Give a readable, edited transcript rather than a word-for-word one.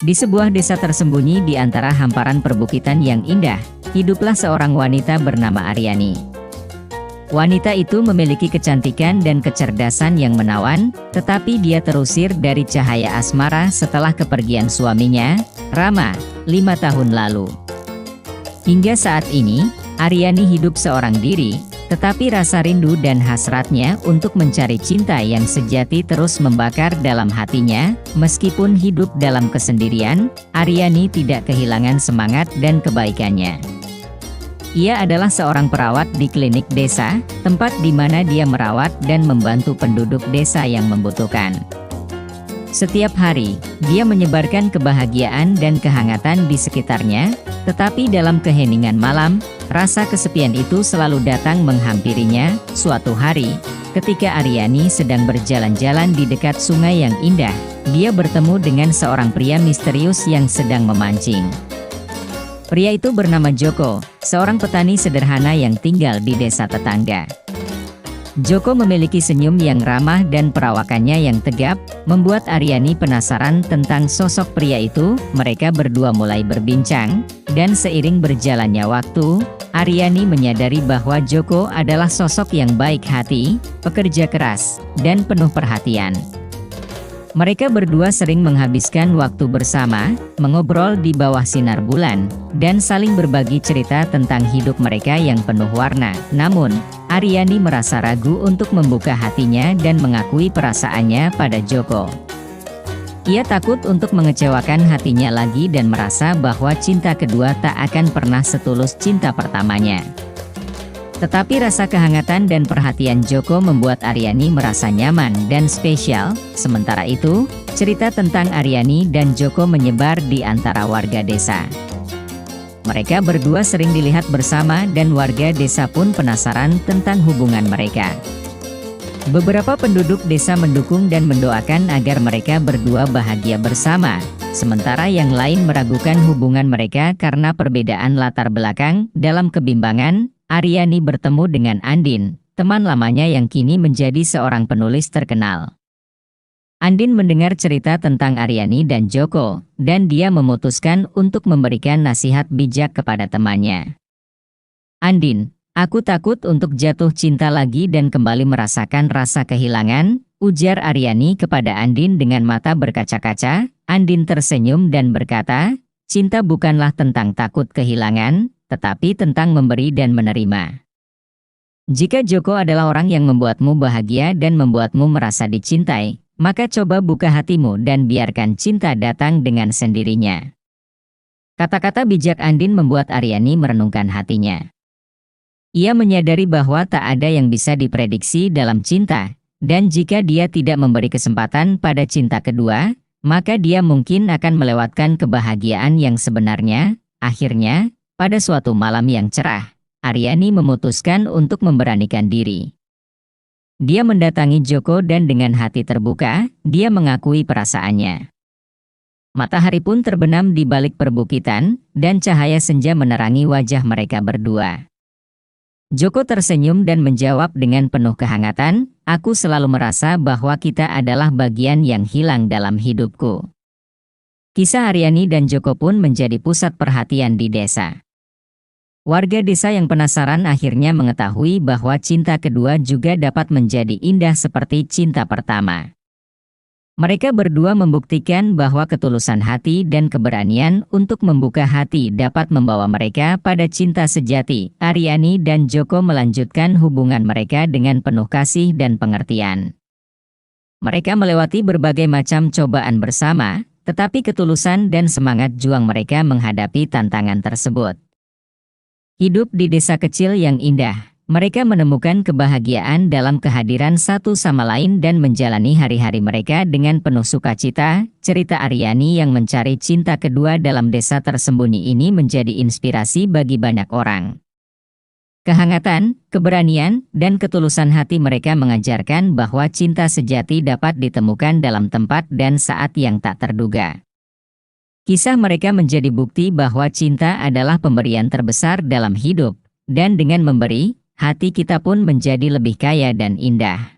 Di sebuah desa tersembunyi di antara hamparan perbukitan yang indah, hiduplah seorang wanita bernama Aryani. Wanita itu memiliki kecantikan dan kecerdasan yang menawan, tetapi dia terusir dari cahaya asmara setelah kepergian suaminya, Rama, 5 tahun lalu. Hingga saat ini, Aryani hidup seorang diri, tetapi rasa rindu dan hasratnya untuk mencari cinta yang sejati terus membakar dalam hatinya. Meskipun hidup dalam kesendirian, Aryani tidak kehilangan semangat dan kebaikannya. Ia adalah seorang perawat di klinik desa, tempat di mana dia merawat dan membantu penduduk desa yang membutuhkan. Setiap hari, dia menyebarkan kebahagiaan dan kehangatan di sekitarnya, tetapi dalam keheningan malam, rasa kesepian itu selalu datang menghampirinya. Suatu hari, ketika Aryani sedang berjalan-jalan di dekat sungai yang indah, dia bertemu dengan seorang pria misterius yang sedang memancing. Pria itu bernama Joko, seorang petani sederhana yang tinggal di desa tetangga. Joko memiliki senyum yang ramah dan perawakannya yang tegap, membuat Aryani penasaran tentang sosok pria itu. Mereka berdua mulai berbincang, dan seiring berjalannya waktu, Aryani menyadari bahwa Joko adalah sosok yang baik hati, pekerja keras, dan penuh perhatian. Mereka berdua sering menghabiskan waktu bersama, mengobrol di bawah sinar bulan, dan saling berbagi cerita tentang hidup mereka yang penuh warna. Namun, Aryani merasa ragu untuk membuka hatinya dan mengakui perasaannya pada Joko. Ia takut untuk mengecewakan hatinya lagi dan merasa bahwa cinta kedua tak akan pernah setulus cinta pertamanya. Tetapi rasa kehangatan dan perhatian Joko membuat Aryani merasa nyaman dan spesial. Sementara itu, cerita tentang Aryani dan Joko menyebar di antara warga desa. Mereka berdua sering dilihat bersama dan warga desa pun penasaran tentang hubungan mereka. Beberapa penduduk desa mendukung dan mendoakan agar mereka berdua bahagia bersama, sementara yang lain meragukan hubungan mereka karena perbedaan latar belakang. Dalam kebimbangan, Aryani bertemu dengan Andin, teman lamanya yang kini menjadi seorang penulis terkenal. Andin mendengar cerita tentang Aryani dan Joko, dan dia memutuskan untuk memberikan nasihat bijak kepada temannya. "Andin, aku takut untuk jatuh cinta lagi dan kembali merasakan rasa kehilangan," ujar Aryani kepada Andin dengan mata berkaca-kaca. Andin tersenyum dan berkata, "Cinta bukanlah tentang takut kehilangan, tetapi tentang memberi dan menerima. Jika Joko adalah orang yang membuatmu bahagia dan membuatmu merasa dicintai, maka coba buka hatimu dan biarkan cinta datang dengan sendirinya." Kata-kata bijak Andin membuat Aryani merenungkan hatinya. Ia menyadari bahwa tak ada yang bisa diprediksi dalam cinta, dan jika dia tidak memberi kesempatan pada cinta kedua, maka dia mungkin akan melewatkan kebahagiaan yang sebenarnya. Akhirnya, pada suatu malam yang cerah, Aryani memutuskan untuk memberanikan diri. Dia mendatangi Joko dan dengan hati terbuka, dia mengakui perasaannya. Matahari pun terbenam di balik perbukitan, dan cahaya senja menerangi wajah mereka berdua. Joko tersenyum dan menjawab dengan penuh kehangatan, "Aku selalu merasa bahwa kita adalah bagian yang hilang dalam hidupku." Kisah Aryani dan Joko pun menjadi pusat perhatian di desa. Warga desa yang penasaran akhirnya mengetahui bahwa cinta kedua juga dapat menjadi indah seperti cinta pertama. Mereka berdua membuktikan bahwa ketulusan hati dan keberanian untuk membuka hati dapat membawa mereka pada cinta sejati. Aryani dan Joko melanjutkan hubungan mereka dengan penuh kasih dan pengertian. Mereka melewati berbagai macam cobaan bersama, tetapi ketulusan dan semangat juang mereka menghadapi tantangan tersebut. Hidup di desa kecil yang indah, mereka menemukan kebahagiaan dalam kehadiran satu sama lain dan menjalani hari-hari mereka dengan penuh sukacita. Cerita Aryani yang mencari cinta kedua dalam desa tersembunyi ini menjadi inspirasi bagi banyak orang. Kehangatan, keberanian, dan ketulusan hati mereka mengajarkan bahwa cinta sejati dapat ditemukan dalam tempat dan saat yang tak terduga. Kisah mereka menjadi bukti bahwa cinta adalah pemberian terbesar dalam hidup, dan dengan memberi, hati kita pun menjadi lebih kaya dan indah.